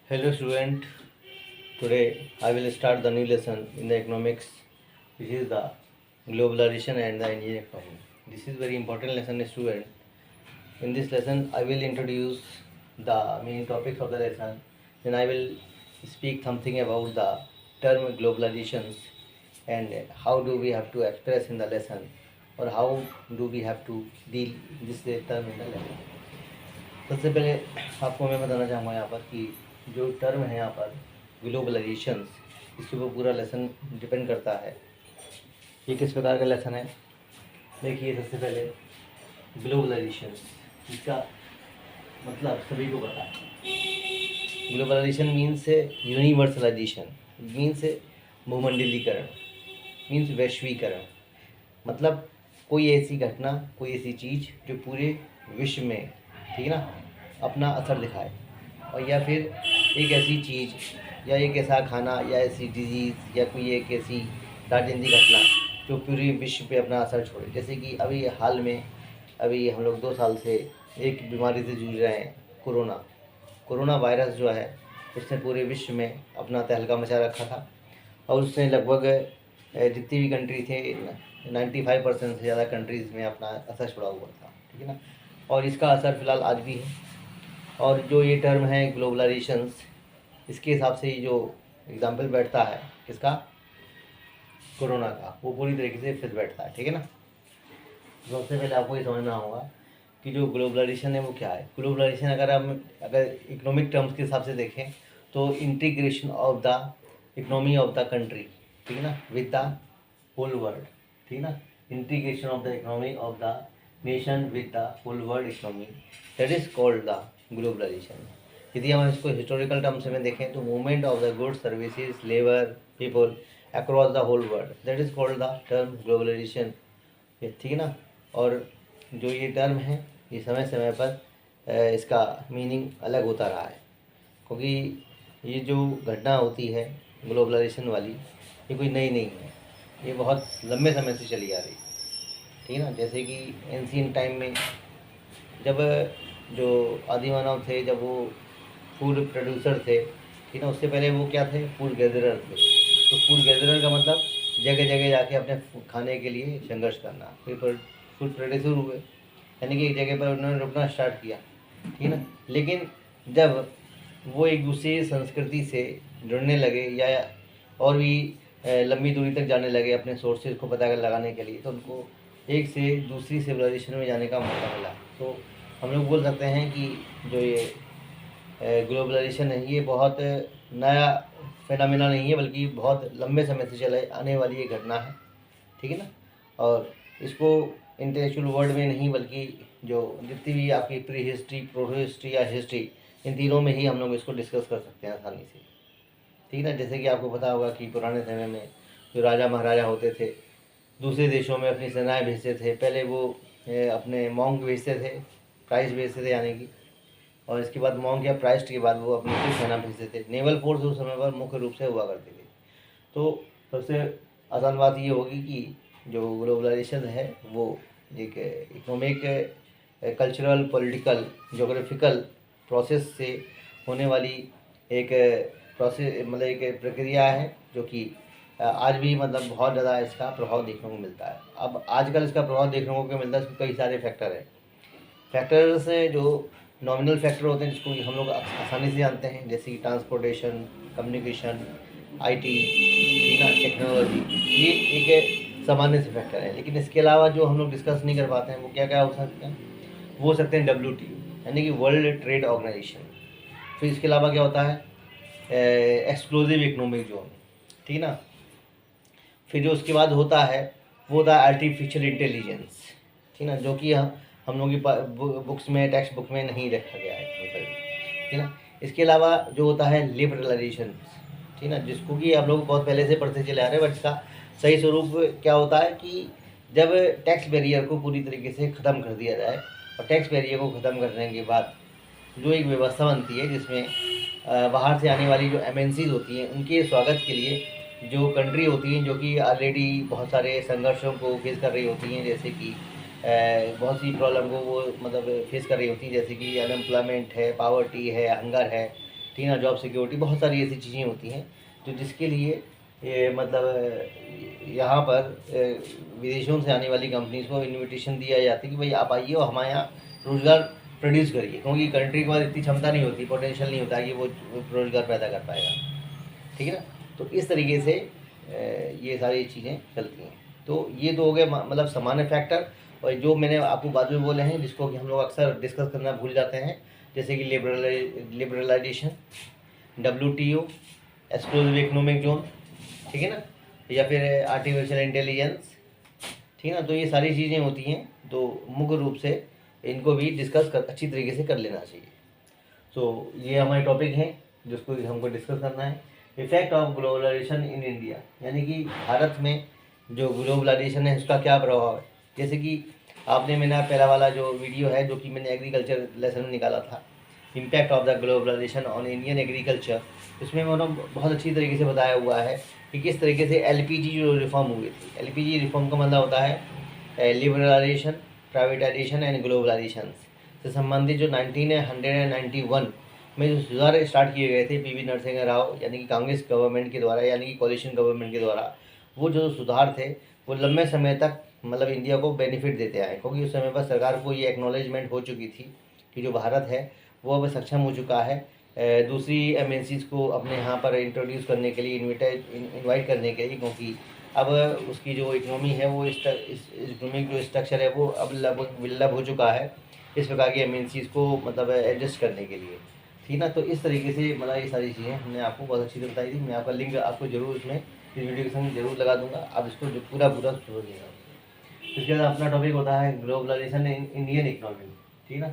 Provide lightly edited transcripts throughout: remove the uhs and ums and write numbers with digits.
Hello student, today I will start the new lesson in the economics, which is the globalization and the Indian economy. This is very important lesson, student. In this lesson I will introduce the main topics of the lesson, then I will speak something about the term globalizations and how do we have to express in the lesson, or how do we have to deal this term in the lesson. सबसे पहले आपको मैं बताना चाहूँगा यहाँ पर कि जो टर्म है यहाँ पर ग्लोबलाइजेशंस, इसके ऊपर पूरा लेसन डिपेंड करता है। ये किस प्रकार का लेसन है, देखिए। सबसे पहले ग्लोबलाइजेशंस, इसका मतलब सभी को पता है। ग्लोबलाइजेशन मीन्स यूनिवर्सलाइजेशन, मीन्स भूमंडलीकरण, मीन्स वैश्वीकरण। मतलब कोई ऐसी घटना, कोई ऐसी चीज़ जो पूरे विश्व में, ठीक है ना, अपना असर दिखाए, और या फिर एक ऐसी चीज़ या एक ऐसा खाना या ऐसी डिजीज़ या कोई एक ऐसी राजनीतिक घटना जो पूरे विश्व पे अपना असर छोड़े। जैसे कि अभी हाल में हम लोग 2 साल से एक बीमारी से जूझ रहे हैं, कोरोना वायरस जो है, उसने पूरे विश्व में अपना तहलका मचा रखा था, और उसने लगभग जितनी भी कंट्री थे 95% से ज़्यादा कंट्रीज़ में अपना असर छोड़ा हुआ था, ठीक है ना। और इसका असर फ़िलहाल आज भी है। और जो ये टर्म है ग्लोबलाइजेशंस, इसके हिसाब से जो एग्जाम्पल बैठता है किसका, कोरोना का, वो पूरी तरीके से फिट बैठता है, ठीक है ना। सबसे पहले आपको ये समझना होगा कि जो ग्लोबलाइजेशन है वो क्या है। ग्लोबलाइजेशन अगर इकोनॉमिक टर्म्स के हिसाब से देखें तो integration of the economy of the country, ठीक है ना, विद द होल वर्ल्ड, ठीक है ना। Integration of the economy of the nation with the whole world economy, that is called the globalisation. यदि हम इसको हिस्टोरिकल टर्म्स में देखें तो movement of the goods, services, labour, people across the whole world, that is called the term globalisation, ठीक है ना। और जो ये टर्म है, ये समय समय पर इसका मीनिंग अलग होता रहा है, क्योंकि ये जो घटना होती है ग्लोबलाइजेशन वाली, ये कोई नई नहीं है, ये बहुत लंबे समय से चली आ रही है, ठीक है ना। जैसे कि एंशिएंट टाइम में जब जो आदि मानव थे, जब वो फूड प्रोड्यूसर थे, ठीक है ना, उससे पहले वो क्या थे, फूड गैदरर थे। तो फूड गैदरर का मतलब जगह जगह जाके अपने खाने के लिए संघर्ष करना। फिर फूड प्रोड्यूसर हुए, यानी कि एक जगह पर उन्होंने रुकना स्टार्ट किया, ठीक है ना। लेकिन जब वो एक दूसरी संस्कृति से जुड़ने लगे या और भी लंबी दूरी तक जाने लगे अपने सोर्सेज को पता लगाने के लिए, तो उनको एक से दूसरी सिविलाइजेशन में जाने का मौका मिला। तो हम लोग बोल सकते हैं कि जो ये ग्लोबलाइजेशन है, ये बहुत नया फेनोमेना नहीं है, बल्कि बहुत लंबे समय से चले आने वाली ये घटना है, ठीक है ना। और इसको इंटेलेक्चुअल वर्ड में नहीं, बल्कि जो जितनी भी आपकी प्री हिस्ट्री, प्रो हिस्ट्री या हिस्ट्री, इन तीनों में ही हम लोग इसको डिस्कस कर सकते हैं आसानी से, ठीक है ना। जैसे कि आपको पता होगा कि पुराने समय में जो राजा महाराजा होते थे, दूसरे देशों में अपनी सेनाएं भेजते थे। पहले वो अपने मॉन्क भेजते थे, प्राइस भेजते थे यानी कि, और इसके बाद मॉन्क या प्राइस के बाद वो अपनी कुछ सेना भेजते थे। नेवल फोर्स उस समय पर मुख्य रूप से हुआ करती थी। तो सबसे आसान बात ये होगी कि जो ग्लोबलाइजेशन है वो एक economic, cultural, political, geographical process से होने वाली एक प्रोसेस, मतलब एक प्रक्रिया है, जो कि आज भी मतलब बहुत ज़्यादा इसका प्रभाव देखने को मिलता है। अब आजकल इसका प्रभाव देखने को क्या मिलता है, इसमें कई सारे फैक्टर हैं। फैक्टर्स हैं जो नॉमिनल फैक्टर होते हैं, जिसको हम लोग आसानी से जानते हैं, जैसे कि ट्रांसपोर्टेशन, कम्युनिकेशन, आईटी, ठीक है, टेक्नोलॉजी, ये एक सामान्य से फैक्टर है। लेकिन इसके अलावा जो हम लोग डिस्कस नहीं कर पाते हैं वो क्या क्या हो सकते हैं, वो हो सकते हैं WTO, यानी कि वर्ल्ड ट्रेड ऑर्गेनाइजेशन। फिर इसके अलावा क्या होता है, एक्सक्लूसिव इकोनॉमिक जोन, ठीक है ना। फिर जो उसके बाद होता है वो होता है आर्टिफिशियल इंटेलिजेंस, ठीक है ना, जो कि हम लोगों की बुक्स में, टेक्स्ट बुक में नहीं रखा गया है, ठीक है ना। इसके अलावा जो होता है लिबरलाइजेशन, ठीक है ना, जिसको कि आप लोग बहुत पहले से पढ़ते चले आ रहे हैं, बट इसका सही स्वरूप क्या होता है कि जब टैक्स बैरियर को पूरी तरीके से ख़त्म कर दिया जाए, और टैक्स बैरियर को ख़त्म करने के बाद जो एक व्यवस्था बनती है, जिसमें बाहर से आने वाली जो MNCs होती हैं, उनके स्वागत के लिए जो कंट्री होती हैं, जो कि ऑलरेडी बहुत सारे संघर्षों को फेस कर रही होती हैं, जैसे कि बहुत सी प्रॉब्लम को वो मतलब फेस कर रही होती हैं, जैसे कि अनएम्प्लॉयमेंट है, पावर्टी है, हंगर है, ठीक है ना, जॉब सिक्योरिटी, बहुत सारी ऐसी चीज़ें होती हैं जो जिसके लिए ये मतलब यहाँ पर विदेशों से आने वाली कंपनीज को इन्विटेशन दिया जाता है कि भाई आप आइए और हमारे यहाँ रोज़गार प्रोड्यूस करिए, क्योंकि कंट्री के पास इतनी क्षमता नहीं होती, पोटेंशियल नहीं होता कि वो रोज़गार पैदा कर पाएगा, ठीक है ना। तो इस तरीके से ये सारी चीज़ें चलती हैं। तो ये तो हो गए मतलब सामान्य फैक्टर, और जो मैंने आपको बाद में बोले हैं जिसको कि हम लोग अक्सर डिस्कस करना भूल जाते हैं, जैसे कि liberalisation, WTO, exclusive economic zone, ठीक है ना, या फिर आर्टिफिशियल इंटेलिजेंस, ठीक है ना। तो ये सारी चीज़ें होती हैं, तो मुख्य रूप से इनको भी डिस्कस अच्छी तरीके से कर लेना चाहिए। तो ये हमारे टॉपिक हैं जिसको हमको डिस्कस करना है। Effect of globalisation in India, यानी कि भारत में जो ग्लोबलाइजेशन है उसका क्या प्रभाव है। जैसे कि आपने मेरा पहला वाला जो वीडियो है जो कि मैंने एग्रीकल्चर लेसन में निकाला था, impact of the globalisation on Indian agriculture, उसमें मैंने बहुत अच्छी तरीके से बताया हुआ है कि किस तरीके से LPG जो रिफॉर्म हुई थी। LPG रिफॉर्म का मतलब होता है लिबरलाइजेशन, प्राइवेटाइजेशन एंड ग्लोबलाइजेशन से संबंधित जो 1991 में जो सुधार स्टार्ट किए गए थे PV नरसिंह राव यानी कि कांग्रेस गवर्नमेंट के द्वारा, यानी कि कोalition गवर्नमेंट के द्वारा, वो जो सुधार थे वो लंबे समय तक मतलब इंडिया को बेनिफिट देते आए, क्योंकि उस समय पर सरकार को ये एक्नॉलेजमेंट हो चुकी थी कि जो भारत है वो अब सक्षम हो चुका है दूसरी MNCs को अपने यहाँ पर इंट्रोड्यूस करने के लिए, इनवाइट करने के लिए, क्योंकि अब उसकी जो इकोनॉमी है वो इकोनॉमिक जो स्ट्रक्चर है वो अब लगभग विलुप्त हो चुका है इस प्रकार की MNCs को मतलब एडजस्ट करने के लिए, ठीक ना। तो इस तरीके से मतलब ये सारी चीज़ें हमने आपको बहुत अच्छी तरह बताई थी। मैं आपका लिंक आपको जरूर इसमें इस वीडियो के संग जरूर लगा दूंगा, आप इसको जो पूरा सुनिएगा। इसके बाद अपना टॉपिक होता है ग्लोबलाइजेशन इन इंडियन इकोनॉमी, ठीक ना।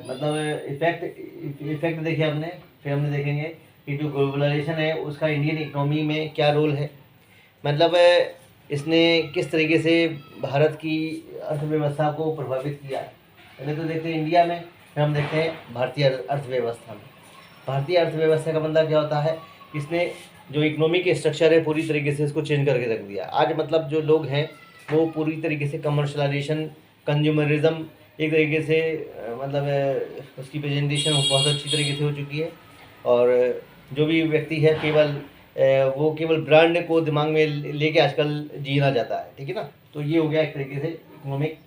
मतलब इफेक्ट देखिए हमने, फिर हमने देखेंगे कि जो ग्लोबलाइजेशन है उसका इंडियन इकोनॉमी में क्या रोल है, मतलब इसने किस तरीके से भारत की अर्थव्यवस्था को प्रभावित किया है। पहले तो देखते हैं इंडिया में, फिर हम देखते हैं भारतीय अर्थव्यवस्था में। भारतीय अर्थव्यवस्था का मतलब क्या होता है, इसने जो इकोनॉमिक स्ट्रक्चर है पूरी तरीके से इसको चेंज करके रख दिया। आज मतलब जो लोग हैं वो पूरी तरीके से कमर्शलाइजेशन, कंज्यूमरिज्म एक तरीके से मतलब उसकी प्रेजेंटेशन बहुत अच्छी तरीके से हो चुकी है, और जो भी व्यक्ति है केवल वो केवल ब्रांड को दिमाग में लेके आजकल जीना चाहता है, ठीक है ना। तो ये हो गया एक तरीके से इकोनॉमिक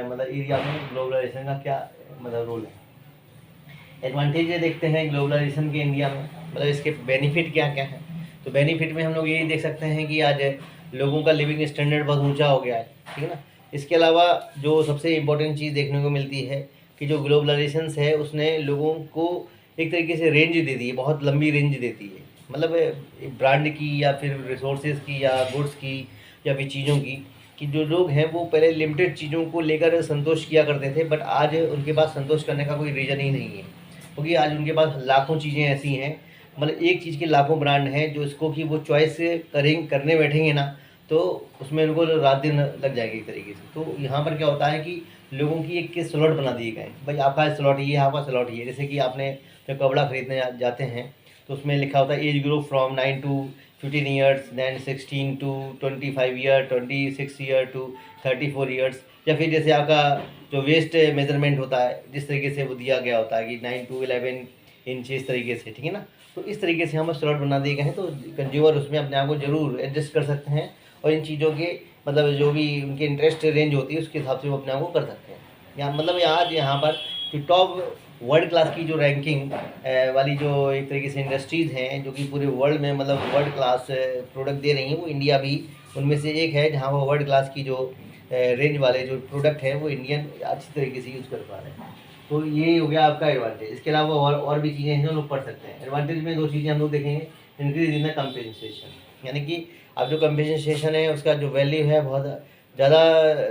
मतलब एरिया में ग्लोबलाइजेशन का क्या मतलब रोल है। एडवांटेज ये देखते हैं ग्लोबलाइजेशन के इंडिया में, मतलब इसके बेनिफिट क्या क्या है। तो बेनिफिट में हम लोग यही देख सकते हैं कि आज लोगों का लिविंग स्टैंडर्ड बहुत ऊंचा हो गया है, ठीक है ना। इसके अलावा जो सबसे इम्पोर्टेंट चीज़ देखने को मिलती है कि जो ग्लोबलाइजेशन है उसने लोगों को एक तरीके से रेंज दे दी है, बहुत लंबी रेंज देती है, मतलब ब्रांड की या फिर रिसोर्सेज की या गुड्स की या फिर चीज़ों की, कि जो लोग हैं वो पहले लिमिटेड चीज़ों को लेकर संतोष किया करते थे, बट आज उनके पास संतोष करने का कोई रीज़न ही नहीं है, क्योंकि आज उनके पास लाखों चीज़ें ऐसी हैं, मतलब एक चीज़ के लाखों ब्रांड हैं जो इसको कि वो चॉइस करने बैठेंगे ना तो उसमें उनको रात दिन लग जाएगी एक तरीके से। तो यहाँ पर क्या होता है कि लोगों की एक स्लॉट बना दिए गए, भाई आपका स्लॉट ये, आपका स्लॉट ये। जैसे कि आपने जब कपड़ा खरीदने जाते हैं तो उसमें लिखा होता है age group from 9 to 15 years, than 16 to 25 year, 26 year to 34 years, या फिर जैसे आपका जो वेस्ट मेजरमेंट होता है जिस तरीके से वो दिया गया होता है कि 9 to 11 इंच इस तरीके से, ठीक है ना। तो इस तरीके से हम स्लॉट बना दिए गए हैं, तो कंज्यूमर उसमें अपने आप को जरूर एडजस्ट कर सकते हैं और इन चीज़ों के मतलब जो भी उनकी इंटरेस्ट रेंज होती है उसके हिसाब से वो अपने आप को कर सकते हैं। यहाँ मतलब यहाँ पर जो टॉप वर्ल्ड क्लास की जो रैंकिंग वाली जो एक तरीके से इंडस्ट्रीज़ हैं जो कि पूरे वर्ल्ड में मतलब वर्ल्ड क्लास प्रोडक्ट दे रही हैं, वो इंडिया भी उनमें से एक है जहाँ वो वर्ल्ड क्लास की जो रेंज वाले जो प्रोडक्ट है वो इंडियन अच्छी तरीके से यूज़ कर पा रहे हैं। तो ये हो गया आपका एडवांटेज। इसके अलावा और भी चीज़ें हैं जो लोग पढ़ सकते हैं। एडवांटेज में दो चीज़ें हम लोग देखेंगे, इंक्रीज इन द कंपेंसेशन, यानी कि अब जो कंपेंसेशन है उसका जो वैल्यू है बहुत ज़्यादा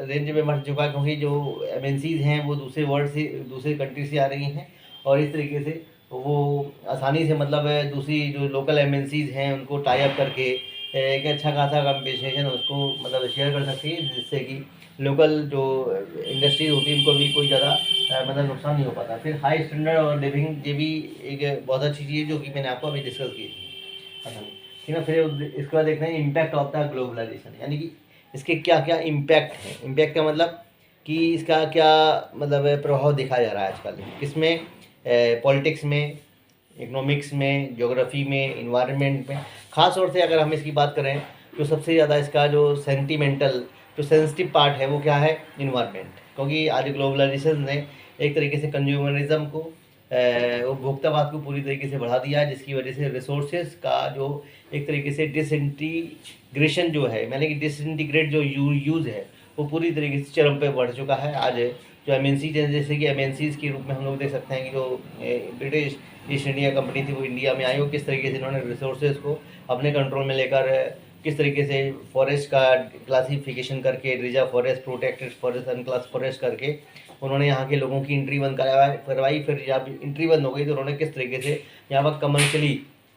रेंज में बढ़ चुका है, क्योंकि जो MNCs हैं वो दूसरे वर्ल्ड से, दूसरे कंट्री से आ रही हैं और इस तरीके से वो आसानी से मतलब दूसरी जो लोकल MNCs हैं उनको टाई अप करके एक अच्छा खासा कंपेंसेशन उसको मतलब शेयर कर सकती है, जिससे कि लोकल जो इंडस्ट्रीज होती है उनको भी कोई ज़्यादा मतलब नुकसान नहीं हो पाता। फिर हाई स्टैंडर्ड और लिविंग, ये भी एक बहुत अच्छी चीज़ है जो कि मैंने आपको अभी डिस्कस की थी, ठीक है। फिर इसके बाद देखते हैं इम्पैक्ट ऑफ द ग्लोबलाइजेशन, यानी कि इसके क्या क्या इम्पैक्ट हैं। इम्पैक्ट का मतलब कि इसका क्या मतलब प्रभाव देखा जा रहा है आजकल, किसमें, पॉलिटिक्स में, इकोनॉमिक्स में, ज्योग्राफी में, इन्वायरमेंट में। ख़ास तौर से अगर हम इसकी बात करें तो सबसे ज़्यादा इसका जो सेंटिमेंटल, जो सेंसिटिव पार्ट है वो क्या है, इन्वायरमेंट। क्योंकि आज ग्लोबलाइजेशन ने एक तरीके से कंज्यूमरिज्म को, उपभोक्तावाद को पूरी तरीके से बढ़ा दिया है, जिसकी वजह से रिसोर्सेज का जो एक तरीके से डिसइंटीग्रेशन जो है, मैंने कि डिसइंटीग्रेट जो यूज़ है वो पूरी तरीके से चरम पे बढ़ चुका है। आज जो एमएनसी, जैसे कि एमएनसीज़ के रूप में हम लोग देख सकते हैं कि जो ब्रिटिश ईस्ट इंडिया कंपनी थी वो इंडिया में आई, वो किस तरीके से इन्होंने रिसोर्सेज को अपने कंट्रोल में लेकर किस तरीके से फॉरेस्ट का क्लासिफिकेशन करके, reserve forest, protected forest, unclass forest करके उन्होंने यहाँ के लोगों की एंट्री बंद करवाई। फिर जब एंट्री बंद हो गई तो उन्होंने किस तरीके से यहाँ पर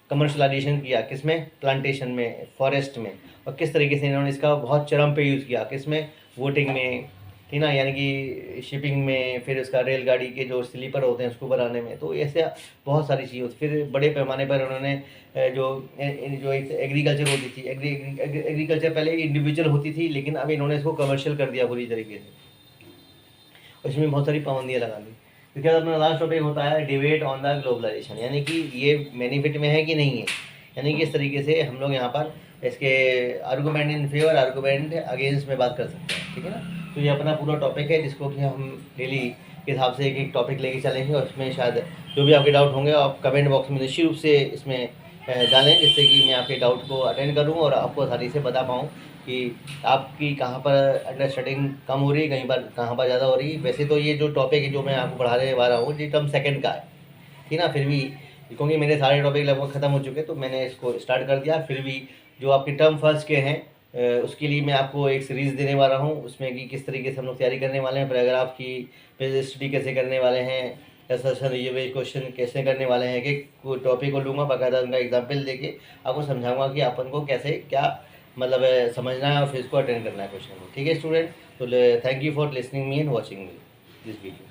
कमर्शलाइजेशन किया, किसमें, प्लांटेशन में, फॉरेस्ट में, और किस तरीके से इन्होंने इसका बहुत चरम पे यूज़ किया, किसमें, वोटिंग में, ठीक ना, यानी कि शिपिंग में, फिर उसका रेलगाड़ी के जो स्लीपर होते हैं उसको बनाने में। तो ऐसे बहुत सारी चीज़ होती। फिर बड़े पैमाने पर उन्होंने जो एक एग्रीकल्चर होती थी, एग्रीकल्चर पहले इंडिविजुअल होती थी, लेकिन अब इन्होंने इसको कमर्शियल कर दिया पूरी तरीके से। उसमें बहुत सारी पाबंदियाँ लगा दी। इसके बाद अपना लास्ट टॉपिक होता है डिबेट ऑन द ग्लोबलाइजेशन, यानी कि ये बेनिफिट में है कि नहीं है, यानी कि इस तरीके से हम लोग यहाँ पर इसके argument in favour, argument against में बात कर सकते हैं, ठीक है ना। तो ये अपना पूरा टॉपिक है जिसको कि हम डेली के हिसाब से एक एक टॉपिक लेके चलेंगे, और उसमें शायद जो भी आपके डाउट होंगे आप कमेंट बॉक्स में निश्चित रूप से इसमें डालें, जिससे कि मैं आपके डाउट को अटेंड करूँ और आपको आसानी से बता पाऊँ कि आपकी कहाँ पर अंडरस्टैंडिंग कम हो रही है, कहाँ पर ज़्यादा हो रही है। वैसे तो ये जो टॉपिक है जो मैं आपको पढ़ाने वाला हूँ ये टर्म सेकंड का है, ठीक ना। फिर भी क्योंकि मेरे सारे टॉपिक लगभग ख़त्म हो चुके तो मैंने इसको स्टार्ट कर दिया। फिर भी जो आपके टर्म फर्स्ट के हैं उसके लिए मैं आपको एक सीरीज़ देने वाला हूँ, उसमें कि किस तरीके से हम लोग तैयारी करने वाले हैं, पैराग्राफ की पेज स्टडी कैसे करने वाले हैं, एसेशन ये क्वेश्चन कैसे करने वाले हैं, कि टॉपिक को लूँगा बाकायदा उनका एग्जाम्पल देके आपको समझाऊंगा कि अपन को कैसे क्या मतलब समझना है और फिर इसको अटेंड करना है क्वेश्चन को, ठीक है स्टूडेंट। तो thank you for listening me and watching me this video.